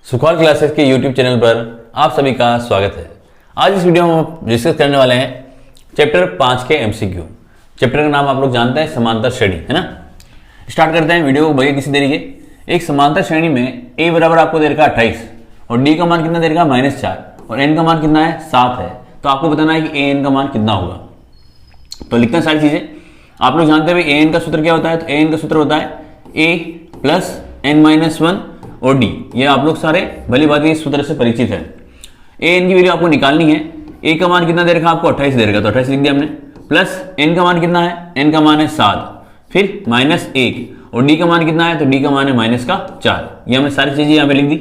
Sukhwal classes के YouTube channel पर आप सभी का स्वागत है। आज इस वीडियो में हम डिस्कस करने वाले हैं चैप्टर 5 के MCQ। चैप्टर का नाम आप लोग जानते हैं समांतर श्रेणी, है ना। स्टार्ट करते हैं वीडियो को बढ़िया किसी तरीके। एक समांतर श्रेणी में a बराबर आपको दे रखा 28 और d का मान कितना दे रखा -4 और n का मान कितना है 7 है। तो आपको बताना है कि an का मान कितना होगा। तो लिखते हैं सारी चीजें। आप लोग जानते हैं an का सूत्र क्या होता है, तो an का सूत्र होता है a प्लस n-1 और d। ये आप लोग सारे भली बात इस सूत्र से परिचित है। an की वैल्यू आपको निकालनी है। a का मान कितना दे रखा आपको 28 दे रखा, तो 28 लिख दिया हमने। प्लस n का मान कितना है, n का मान है 7, फिर -1 और d का मान कितना है, तो d का मान है -4। ये हमने सारी चीजें यहाँ पे लिख दी।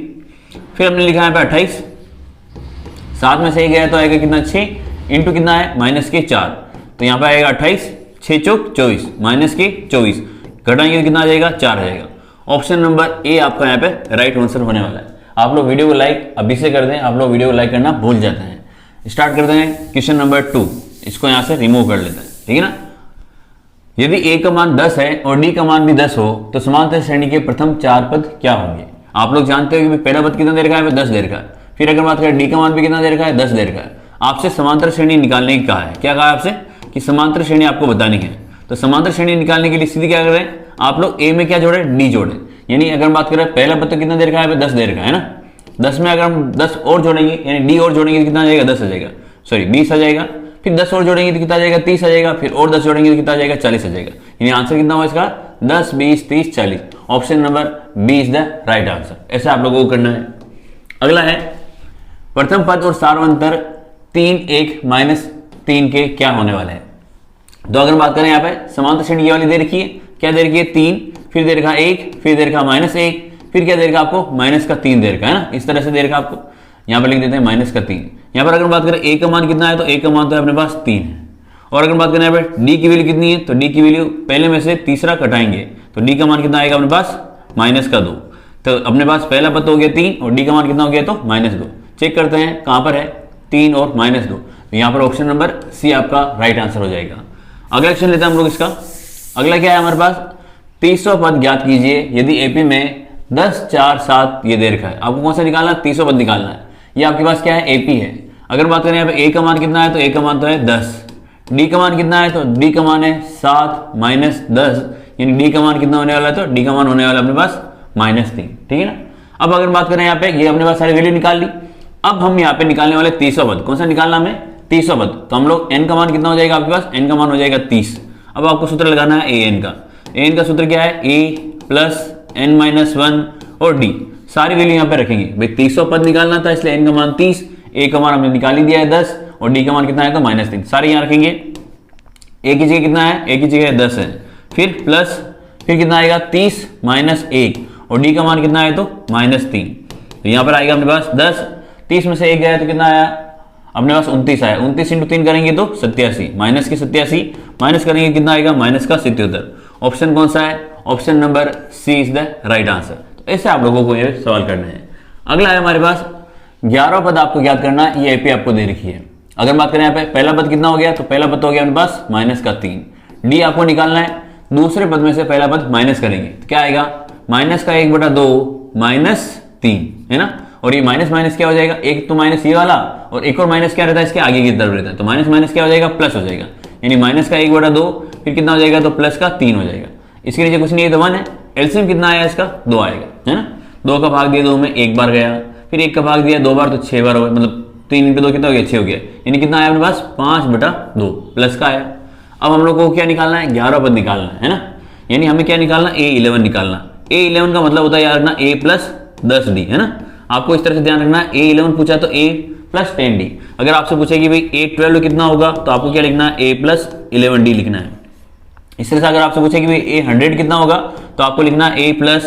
फिर हमने लिखा है 28, 7 में से 1 गया तो आएगा कितना 6 इंटू कितना है -4। तो यहाँ पे आएगा 28, 6 चौक 24 -24 घटाएंगे तो कितना आ जाएगा 4 आ जाएगा। ऑप्शन नंबर ए आपका यहाँ पे राइट आंसर होने वाला है। आप लोग वीडियो को लाइक अभी से कर दें, आप लोग वीडियो को लाइक करना भूल जाते हैं। स्टार्ट करते हैं क्वेश्चन नंबर 2। इसको यहाँ से रिमूव कर लेते हैं, ठीक है ना। यदि ए का मान 10 है और डी का मान भी 10 हो तो समांतर श्रेणी के प्रथम 4 पद क्या होंगे। आप लोग जानते हो कि पहला पद कितना दे रखा है, 10 दे रखा है। फिर अगर बात करें डी का मान भी कितना दे रखा है, 10 दे रखा है। आपसे समांतर श्रेणी निकालने की कहा है। क्या कहा है आपसे कि समांतर श्रेणी आपको बतानी है। तो समांतर श्रेणी निकालने के लिए सीधे क्या करें, आप लोग ए में क्या जोड़े, डी जोड़े। यानी अगर बात करें पहला पद तो कितना दे रखा है, 10 दे रखा है ना। 10 में अगर हम 10 और जोड़ेंगे यानी डी और जोड़ेंगे तो कितना आ जाएगा, 10 आ जाएगा, सॉरी 20 आ जाएगा। फिर 10 और जोड़ेंगे तो कितना आ जाएगा, 30 आ जाएगा। फिर और 10 जोड़ेंगे तो कितना आ जाएगा, 40 आ जाएगा। यानी आंसर कितना हुआ इसका, 10, 20, 30, 40। Option number B is the right answer. ऐसा आप लोगों को करना है। अगला है प्रथम पद और सार्वंतर 3, 1, -3 के क्या होने वाले हैं। तो अगर बात करें यहाँ पे समांतर श्रेणी वाली दे रखी है, क्या दे रखी है 3, फिर दे रखा 1, फिर दे रखा -1, फिर क्या दे रखा आपको -3 दे रखा है ना। इस तरह से दे रखा आपको। यहाँ पर लिख देते हैं -3। यहाँ पर अगर बात करें a का मान कितना है, तो a का मान तो अपने पास 3 है। और अगर बात करें यहाँ पर d की वैल्यू कितनी है, तो d की वैल्यू पहले में से तीसरा कटाएंगे तो d का मान कितना आएगा अपने पास -2। तो अपने पास पहला पद हो गया 3 और d का मान कितना हो गया, तो -2। चेक करते हैं कहाँ पर है 3 और -2। तो यहाँ पर ऑप्शन नंबर सी आपका राइट आंसर हो जाएगा। अगला क्वेश्चन लेते हैं हम लोग इसका। अगला क्या है हमारे पास, 300 पद ज्ञात कीजिए यदि एपी में 10, 4, 7 ये दे रखा है। आपको कौन सा निकालना है, 300 पद निकालना है। ये आपके पास क्या है, एपी है। अगर बात करें यहाँ पे ए का मान कितना है, तो ए का मान तो है 10। डी का मान कितना है, तो डी का मान है 7 -10 यानी डी का मान कितना होने वाला है, तो डी का मान होने वाला है अपने पास -3, ठीक है ना। अब अगर बात करें यहाँ पे ये अपने पास सारी वैल्यू निकाल ली। अब हम यहाँ पे निकालने वाले 300 पद। कौन सा निकालना हमें, 300 पद। तो हम लोग n का मान कितना हो जाएगा आपके पास, n का मान हो जाएगा 30। अब आपको सूत्र लगाना है an का। an का सूत्र क्या है, a प्लस n-1 और d। सारी वैल्यू यहाँ पे रखेंगे भाई। 300 पद निकालना था इसलिए n का मान 30, a का मान हमने निकाल ही दिया है 10 और d का मान कितना है, तो -3। सारे यहाँ रखेंगे। a की जगह कितना है, a की जगह 10 है। फिर प्लस फिर कितना आएगा 30 -1 और d का मान कितना है, तो -3। तो यहाँ पर आएगा अपने पास 10, 30 में से 1 गया तो कितना आया अपने पास 29 आया। 29 इंटू 3 करेंगे तो 87, माइनस की 87 माइनस करेंगे कितना आएगा, -77। ऑप्शन कौन सा है, option number C is the right answer. तो ऐसे आप लोगों को ये सवाल करना है। अगला है हमारे पास 11 पद आपको याद करना है। ये एपी आपको दे रखी है। अगर बात करें यहाँ पे पहला पद कितना हो गया, तो पहला पद हो गया अपने पास -3। डी आपको निकालना है। दूसरे पद में से पहला पद माइनस करेंगे तो क्या आएगा, -1/2 -3 है ना। और ये माइनस माइनस क्या हो जाएगा, एक तो माइनस ये वाला और एक और माइनस क्या रहता है इसके आगे की तरफ रहता है। तो माइनस माइनस क्या हो जाएगा, प्लस हो जाएगा। यानी -1/2 फिर कितना हो जाएगा, तो प्लस का 3 हो जाएगा। इसके नीचे कुछ नहीं है तो 1 है। एलसीएम कितना आया इसका, 2 आएगा, है ना। 2 का भाग दिया 2 में 1 बार गया, फिर 1 का भाग दिया 2 बार तो 6 बार हो गया। मतलब 3 × 2 कितना हो गया, 6 हो गया। यानी कितना आया अपने पास 5/2 प्लस का आया। अब हम लोग को क्या निकालना है, 11 पद निकालना है ना। यानी हमें क्या निकालना, A11 निकालना। A11 का मतलब होता है याद रखना A + 10D, है ना। आपको इस तरह से ध्यान रखना है। A11 पूछा तो A + 10D। अगर आपसे पूछेगी भाई A12 कितना होगा, तो आपको क्या लिखना है, A + 11D लिखना है। इस तरह से अगर आपसे पूछेगी भाई A100 कितना होगा, तो आपको लिखना है A +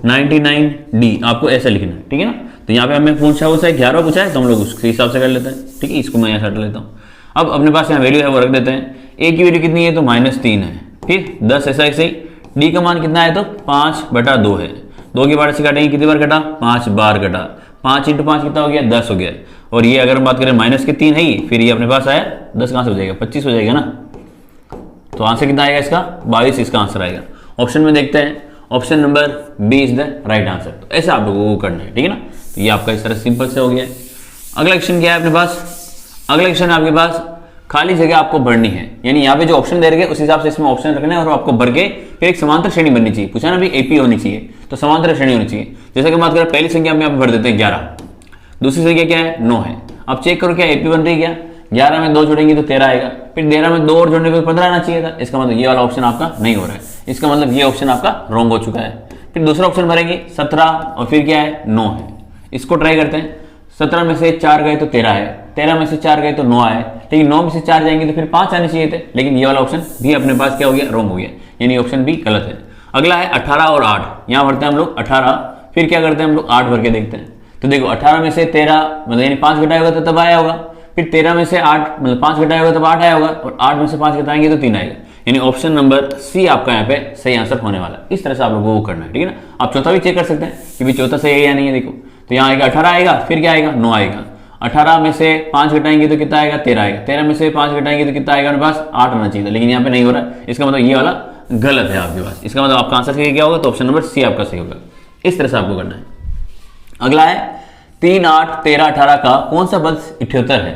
99D। आपको ऐसा लिखना है, ठीक है ना। तो यहाँ पे हमें पूछा हुआ है 11 पूछा है तो हम लोग उसके हिसाब से कर लेते हैं, ठीक है। इसको मैं यहाँ हटा लेता हूँ। अब अपने पास यहाँ वैल्यू है वो रख देते हैं। A की वैल्यू कितनी है, तो -3 है। फिर 10 ऐसा ऐसे ही। D का मान कितना है, तो 5/2 है। 2 की बार से काटेंगे, कितनी बार कटा, 5 बार कटा। 5 × 5 कितना हो गया, 10 हो गया। और ये अगर हम बात करें -3 है ही, फिर ये अपने पास आया 10 कहाँ से हो जाएगा, 25 हो जाएगा ना। तो आंसर कितना आएगा इसका, 22 इसका आंसर आएगा। ऑप्शन में देखते हैं। Option number B is the right answer. तो ऐसा आप लोगों को करना है, ठीक है ना। तो ये आपका इस तरह सिंपल से हो गया है। अगला क्वेश्चन क्या है अपने पास, अगला क्वेश्चन आपके पास खाली जगह आपको भरनी है, यानी यहाँ पे जो ऑप्शन दे रखे उस हिसाब से इसमें ऑप्शन रखना है और आपको भर के फिर एक समांतर श्रेणी बननी चाहिए। पूछा ना भी एपी होनी चाहिए, तो समांतर श्रेणी होनी चाहिए। जैसे कि बात करें पहली संख्या में आप भर देते हैं 11, दूसरी संख्या क्या है 9 है। अब चेक करो क्या एपी बन रही है क्या, 11 में 2 जोड़ेंगे तो 13 आएगा, फिर 13 में 2 और जोड़ने पर 15 आना चाहिए था। इसका मतलब ये वाला ऑप्शन आपका नहीं हो रहा है, इसका मतलब ये ऑप्शन आपका रॉन्ग हो चुका है। फिर दूसरा ऑप्शन भरेंगे 17 और फिर क्या है 9 है। इसको ट्राई करते हैं, 17 में से 4 गए तो 13 है, 13 में से 4 गए तो 9 आए, लेकिन 9 में से 4 जाएंगे तो फिर 5 आने चाहिए थे, लेकिन ये वाला ऑप्शन भी अपने पास क्या हो गया, रॉन्ग हो गया, यानी ऑप्शन बी गलत है। अगला है 18 और 8, यहां भरते हैं हम लोग 18, फिर क्या करते हैं हम लोग 8 भर के देखते हैं। तो देखो 18 में से 13 मतलब यानी 5 घटाया होगा तो तब आया होगा, फिर 13 में से 8 मतलब 5 घटाया होगा तब 8 आया होगा, और 8 में से 5 घटाएंगे तो 3 आएगा, यानी ऑप्शन नंबर सी आपका यहाँ पे सही आंसर होने वाला है। इस तरह से आप लोगों को करना है, ठीक है ना। आप चौथा भी चेक कर सकते हैं कि भाई चौथा सही है या नहीं है। देखो तो यहाँ आएगा 18 आएगा, फिर क्या आएगा 9 आएगा, 18 में से 5 घटाएंगे तो कितना आएगा 13 आएगा, 13 में से 5 घटाएंगे तो कितना आएगा, मेरे पास 8 आना चाहिए था, लेकिन यहाँ पे नहीं हो रहा है। इसका मतलब ये वाला गलत है आपके पास, इसका मतलब आपका आंसर सही क्या होगा, तो ऑप्शन नंबर सी आपका सही होगा। इस तरह से आपको करना है। अगला है 3, 8, 13, 18 का कौन सा पद 78 है।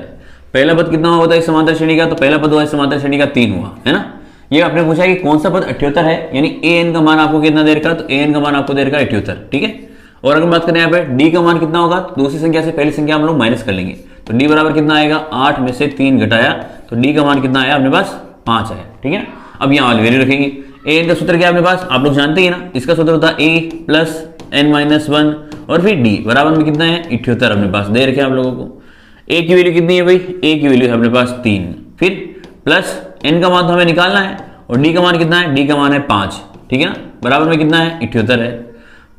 पहला पद कितना होता है समांतर श्रेणी का, तो पहला पद हुआ है समांतर श्रेणी का 3 हुआ है ना। ये आपने पूछा कि कौन सा पद 78 है, यानी ए एन का मान आपको कितना दे रखा, तो ए एन का मान आपको दे रखा 78, ठीक है। और अगर बात करें यहाँ पे डी का मान कितना होगा, तो दूसरी संख्या से पहली संख्या हम लोग माइनस कर लेंगे, तो डी बराबर कितना आएगा, 8 में से 3 घटाया तो डी का मान कितना आया अपने पास 5 आया, ठीक है। अब यहाँ वाली वैल्यू रखेंगे। ए एन का सूत्र क्या है अपने पास, आप लोग जानते हैं ना, इसका सूत्र होता है ए प्लस एन माइनस 1 और फिर डी बराबर में कितना है 78 अपने पास दे रखे आप लोगों को। ए की वैल्यू कितनी है भाई, ए की वैल्यू है अपने पास 3, फिर प्लस एन का मान तो हमें निकालना है और डी का मान कितना है, डी का मान है 5, ठीक है ना, बराबर में कितना है 78 है।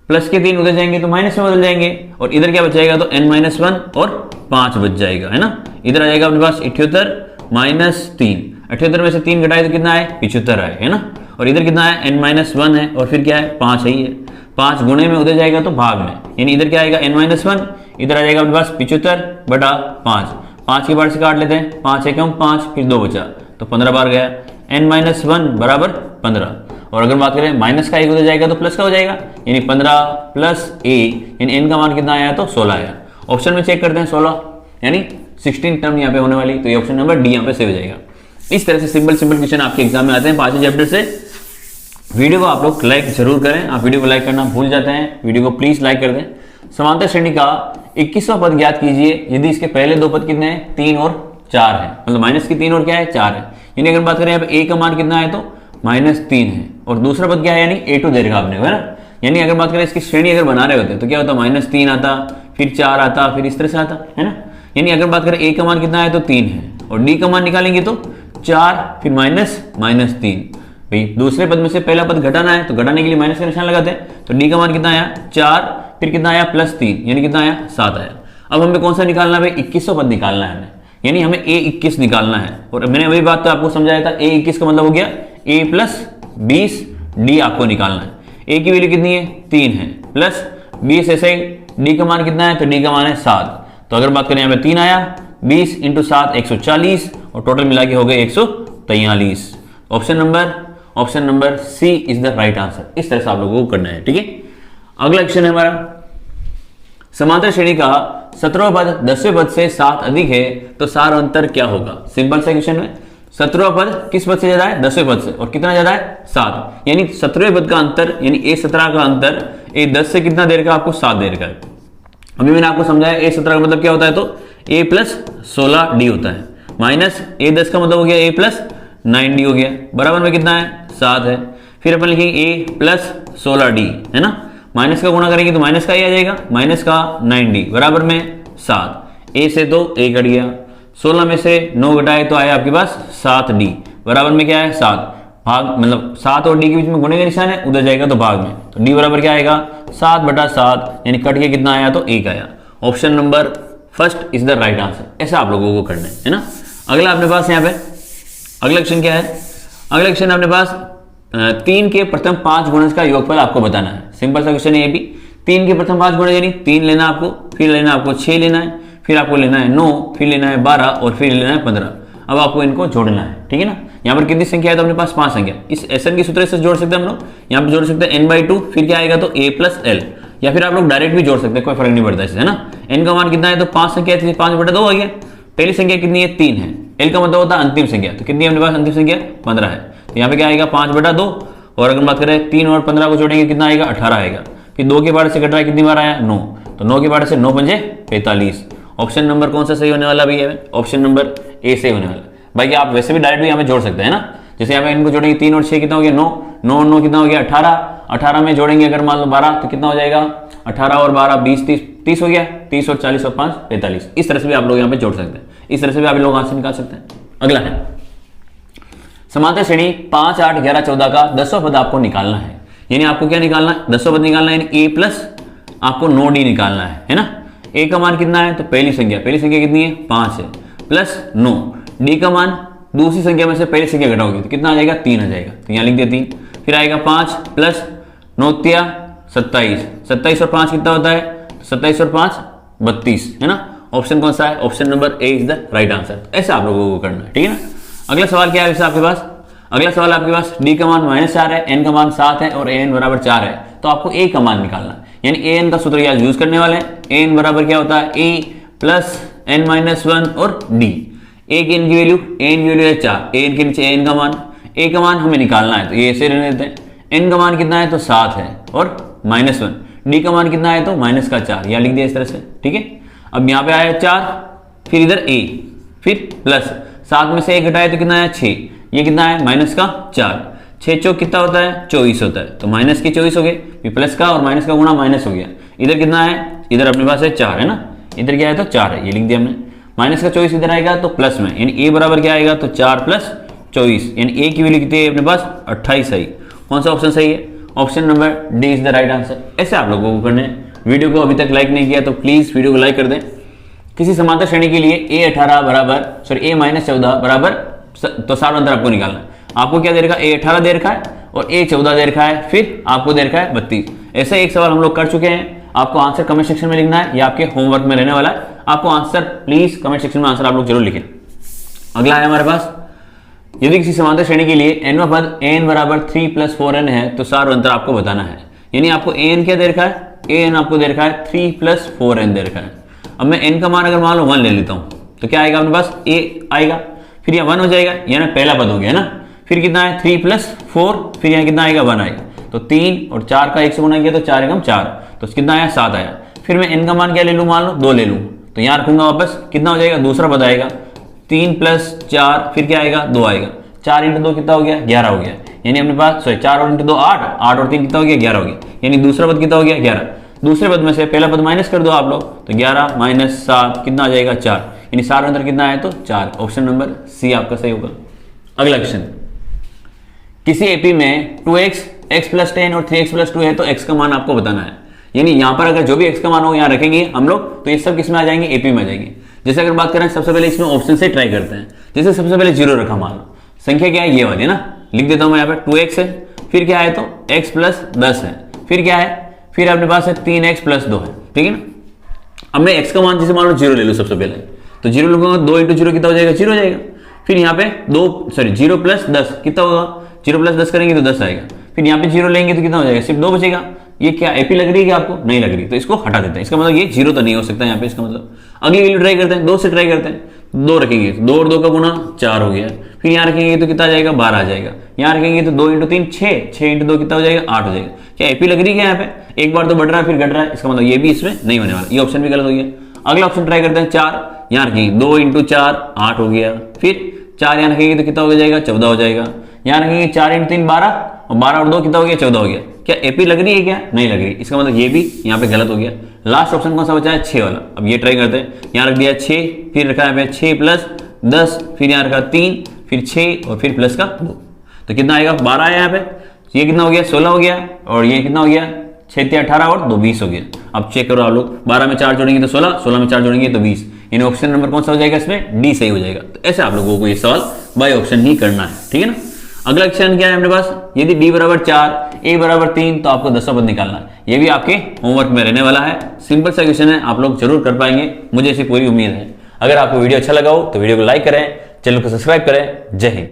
प्लस के 3 उधर जाएंगे तो माइनस में बदल जाएंगे, और इधर क्या बचाएगा, तो n माइनस 1 और 5 बच जाएगा, है ना। इधर आ जाएगा अपने पास 78 माइनस 3, 78 में से 3 घटाए तो कितना है 75 आए, है ना। और इधर कितना है n माइनस 1 है और फिर क्या है 5 ही है, 5 गुणे में उधर जाएगा तो भाग में, यानी इधर क्या आएगा n माइनस 1, इधर आ जाएगा अपने पास 75 बटा 5, 5 के बार से काट लेते हैं, 5 एकम 5 फिर 2 बचा तो 15 बार गया, n माइनस 1 बराबर 15। और अगर बात करें माइनस का 1 उधर जाएगा तो प्लस का हो जाएगा, यानी 15 प्लस a, यानी n का मान कितना आया, तो 16 आया। ऑप्शन में चेक करते हैं 16, यानी 16 टर्म यहाँ पे होने वाली, तो ये ऑप्शन नंबर डी यहाँ पे सही हो जाएगा। इस तरह से सिंपल क्वेश्चन आपके एग्जाम में आते हैं 5वें चैप्टर से। वीडियो को आप लोग लाइक जरूर करें, आप वीडियो को लाइक करना भूल जाते हैं, वीडियो को प्लीज लाइक कर दें। समांतर श्रेणी का 21वां पद ज्ञात कीजिए यदि इसके पहले 2 पद कितने हैं, 3 और 4 है, मतलब माइनस की 3 और क्या है 4 है। यानी अगर बात करें यहाँ पे a का मान कितना है, तो -3 है, और दूसरा पद क्या है, यानी a2 दे रखा आपने, है ना। यानी अगर बात करें इसकी श्रेणी अगर बना रहे होते तो क्या होता, -3 आता, फिर 4 आता, फिर इस तरह से आता, है ना। यानी अगर बात करें a का मान कितना है, तो 3 है, और d का मान निकालेंगे तो 4 फिर -3। भाई दूसरे पद में से पहला पद घटाना है, तो घटाने के लिए माइनस का निशान लगाते हैं, तो d का मान कितना आया 4, फिर कितना आया +3, यानी कितना आया 7 आया। अब हमें कौन सा निकालना है भाई, 21वां पद निकालना है हमें, यानी हमें a21 निकालना है। और मैंने वही बात तो आपको समझाया था, a21 का मतलब हो गया a + 20 d आपको निकालना है। a की वैल्यू कितनी है 3 है, प्लस 20 ऐसे ही, d का मान कितना है, तो d का मान है 7। तो अगर बात करें यहाँ पे 3 आया, 20 × 7 140, और टोटल मिला के हो गए 143। Option number C is the right answer. इस तरह से आप लोगों को करना है, ठीक है। अगला क्वेश्चन है हमारा, समांतर श्रेणी का 17वां पद 10वें पद से 7 अधिक है तो सार अंतर क्या होगा। सिंपल सा क्वेश्चन है, 17वां पद किस पद से ज्यादा है, 10वें पद से, और कितना ज्यादा है 7, यानी 17वें पद का अंतर, यानी a17 का अंतर a10 से कितना दे रखा आपको 7 दे रखा है। अभी मैंने आपको समझाया a17 का मतलब क्या होता है, तो a + 16d होता है, माइनस a10 का मतलब हो गया a + 9d हो गया, बराबर में कितना है 7 है। फिर अपन लिखेंगे a + 16d, है ना, माइनस का गुणा करेंगे तो माइनस का ही आ जाएगा, माइनस का 9d बराबर में 7, a से तो a कट गया, 16 में से 9 घटाए तो आया आपके पास 7d, बराबर में क्या है 7, भाग मतलब 7 और d के बीच में गुणे का निशान है, उधर जाएगा तो भाग में, तो d बराबर क्या आएगा 7/7, यानी कट के कितना आया, तो 1 आया। Option number first is the right answer. ऐसा आप लोगों को करना है ना। अगला अपने पास यहाँ पे अगला क्वेश्चन क्या है, अगला क्वेश्चन अपने पास 3 के प्रथम 5 गुणज का योगफल आपको बताना है। सिंपल सा क्वेश्चन है ये भी, 3 के प्रथम 5 गुणज यानी 3 लेना आपको, फिर लेना आपको 6 लेना है, फिर आपको लेना है 9, फिर लेना है 12 और फिर लेना है 15। अब आपको इनको जोड़ना है, ठीक है ना। यहाँ पर कितनी संख्या है तो अपने पास 5 संख्या, इस SN के सूत्र से जोड़ सकते हैं हम लोग, यहाँ पे जोड़ सकते हैं n/2, फिर क्या आएगा तो a + l, या फिर आप लोग डायरेक्ट भी जोड़ सकते हैं, कोई फर्क नहीं पड़ता इससे, है ना। n का मान कितना है तो 5 संख्या है, 5/2 आ गया। पहली संख्या कितनी है 3 है, l का मतलब होता है अंतिम संख्या, तो कितनी है अपने पास अंतिम संख्या 15 है, तो यहाँ पे क्या आएगा 5/2। और अगर बात करें 3 और 15 को जोड़ेंगे कितना आएगा 18 आएगा। फिर 2 के बारे से कट रहा है कितनी बार आया 9, तो 9 के बारे से 9 पंजे 45। ऑप्शन नंबर कौन सा सही होने वाला भी है, ऑप्शन नंबर ए सही होने वाला। भाई आप वैसे भी डायरेक्ट भी यहाँ पे जोड़ सकते हैं ना, जैसे यहाँ पे इनको जोड़ेंगे 3 और 6 कितना हो गया 9, 9 और 9 कितना हो गया 18, 18 में जोड़ेंगे अगर मान लो 12 तो कितना हो जाएगा 18 और 12 20 30 हो गया, 30 और 40 और 5 45। इस तरह से भी आप लोग यहाँ पे जोड़ सकते हैं, इस तरह से भी आप लोग आंसर निकाल सकते हैं। अगला है समांतर श्रेणी 5 8 11 14 का 10वां पद आपको निकालना है, यानी आपको क्या निकालना है 10वां पद निकालना है, यानी a प्लस आपको 9d निकालना है ना। a का मान कितना है तो पहली संख्या कितनी है 5 है, प्लस 9, d का मान दूसरी संख्या में से पहली संख्या घटाओगे तो कितना आ जाएगा 3 आ जाएगा, तो यहाँ लिख दिया 3, फिर आएगा 5 प्लस 9 27, 27 और 5 कितना होता है 27 और 5 32, है ना। ऑप्शन कौन सा है, option number A is the right answer. ऐसे आप लोगों को करना है, ठीक है ना। अगला सवाल क्या है आपके पास, अगला सवाल आपके पास d का मान -4 है, n का मान 7 है और an बराबर 4 है, तो आपको a का मान निकालना है, यानी an का सूत्र यहाँ यूज करने वाले हैं। an बराबर क्या होता है a प्लस n-1 और d। a की n की वैल्यू है 4, an के नीचे an का मान, a का मान हमें निकालना है तो ये ऐसे रहने देते हैं। n का मान कितना है तो 7 है और -1, d का मान कितना है तो -4, यहाँ लिख दिया इस तरह से, ठीक है। अब यहाँ पे आया 4, फिर इधर a, फिर प्लस 7 में से 1 घटाए तो कितना है 6, ये कितना है -4, 6 चौक कितना होता है 24 होता है, तो माइनस के 24 हो गए, फिर प्लस का और माइनस का गुणा माइनस हो गया। इधर कितना है, इधर अपने पास है 4 है ना, इधर क्या है तो 4 है, ये लिख दिया हमने। माइनस का 24 इधर आएगा तो प्लस में, यानी a बराबर क्या आएगा तो 4 प्लस 24, यानी a की वैल्यू कितनी है अपने पास 28 सही। कौन सा ऑप्शन सही है, option number D is the right answer. ऐसे आप लोगों को करने हैं। वीडियो को अभी तक लाइक नहीं किया तो प्लीज वीडियो को लाइक कर दें। किसी समांतर श्रेणी के लिए a-14 बराबर तो सार अंतर आपको निकालना है। आपको क्या दे रखा है, a18 दे रखा है और a14 दे रखा है, फिर आपको दे रखा है 32। ऐसे एक सवाल हम लोग कर चुके हैं, आपको आंसर कमेंट सेक्शन में लिखना है, या आपके होमवर्क में रहने वाला है। आपको आंसर प्लीज कमेंट सेक्शन में आंसर आप लोग जरूर लिखें। अगला है हमारे पास, यदि किसी समांतर श्रेणी के लिए n पद an बराबर 3 + 4n है तो सार अंतर आपको बताना है। यानी आपको an क्या दे रखा है, an आपको दे रखा है 3 + 4n दे रखा है। अब मैं n का मान अगर मान लो 1 ले लेता हूं तो क्या आएगा अपने पास a आएगा, फिर यहाँ 1 हो जाएगा, यानी पहला पद हो गया ना। फिर कितना है 3 + 4, फिर यहाँ कितना आएगा 1 आएगा, तो 3 और 4 का 1 से गुणा किया तो 4 एकम 4, तो कितना आया 7 आया। फिर मैं n का मान क्या ले लूँ, मान लो 2 ले लूँ, तो यहाँ रखूंगा वापस, कितना हो जाएगा दूसरा पद आएगा 3 + 4, फिर क्या आएगा 2 आएगा, 4 × 2 कितना हो गया 11 हो गया। यानी अपने पास 4 और 2 8, 8 और 3 कितना हो गया 11 हो गया, यानी दूसरा पद कितना हो गया 11। दूसरे पद में से पहला पद माइनस कर दो आप लोग, तो 11 - 7 कितना आ जाएगा 4, यानी सार अंतर कितना है तो 4। ऑप्शन नंबर सी आपका सही होगा। अगला क्वेश्चन, किसी एपी में 2x, x + 10 और 3x + 2 है तो x का मान आपको बताना है। यानी यहाँ पर अगर जो भी x का मान हो यहाँ रखेंगे हम लोग, तो ये सब किसमें आ जाएंगे, एपी में आ जाएंगे। जैसे अगर बात करें सबसे पहले इसमें ऑप्शन से ट्राई करते हैं। जैसे सबसे पहले 0 रखा, मान लो संख्या क्या है ये वाली ना, लिख देता हूं मैं यहाँ पे 2x है, फिर क्या है तो x + 10 है, फिर क्या है, फिर अपने पास है 3x + 2 है, ठीक है ना। अब मैं x का मान जैसे मान लो 0 ले लूँ सबसे पहले, तो 0 लूंगा 2 × 0 कितना हो जाएगा 0 हो जाएगा। फिर यहाँ पे 0 + 10 कितना होगा, 0 + 10 करेंगे तो 10 आएगा। फिर यहाँ पे 0 लेंगे तो कितना हो जाएगा, सिर्फ 2 बचेगा। ये क्या एपी लग रही है क्या आपको, नहीं लग रही, तो इसको हटा देते हैं। इसका मतलब ये 0 तो नहीं हो सकता यहाँ पे, इसका मतलब अगली वैल्यू ट्राई करते हैं, 2 से ट्राई करते हैं। 2 रखेंगे, 2 और 2 का गुना 4 हो गया। फिर यहाँ रखेंगे तो कितना आ जाएगा 12 आ जाएगा। यहाँ रखेंगे तो 2 × 3 6, 6 × 2 कितना हो जाएगा 8 हो जाएगा। क्या एपी लग रही है यहाँ पे, एक बार तो बढ़ रहा है फिर घट रहा है, इसका मतलब ये भी इसमें नहीं होने वाला, ये ऑप्शन भी गलत हो गया। अगला ऑप्शन ट्राई करते हैं 4, यहाँ रखेंगे 2 × 4 8 हो गया। फिर 4 यहाँ रखेंगे तो कितना हो जाएगा 14 हो जाएगा। यहाँ रखेंगे 4 × 3 12, और 12 और 2 कितना हो गया 14 हो गया। क्या एपी लग रही है क्या, नहीं लग रही, इसका मतलब ये भी यहाँ पे गलत हो गया। लास्ट ऑप्शन कौन सा बचा है 6 वाला। अब ये ट्राई करते हैं, यहाँ रख दिया 6, फिर रखा है 6 + 10, फिर यहाँ रखा 3, फिर 6 और फिर प्लस का 2, तो कितना आएगा 12 है यहाँ पे। ये कितना हो गया 16 हो गया, और ये कितना हो गया 6 × 18 और 2 20 हो गया। अब चेक करो आप लोग, 12 में 4 जोड़ेंगे तो 16, 16 में 4 जोड़ेंगे तो 20, यानी ऑप्शन नंबर कौन सा हो जाएगा इसमें, डी सही हो जाएगा। तो ऐसे आप लोगों को ये सवाल बाय ऑप्शन ही करना है, ठीक है ना। अगला क्वेश्चन क्या है अपने पास, यदि d = 4, a = 3 तो आपको 10वां पद निकालना है। ये भी आपके होमवर्क में रहने वाला है, सिंपल सा क्वेश्चन है, आप लोग जरूर कर पाएंगे, मुझे ऐसी पूरी उम्मीद है। अगर आपको वीडियो अच्छा लगा हो तो वीडियो को लाइक करें, चैनल को सब्सक्राइब करें। जय हिंद।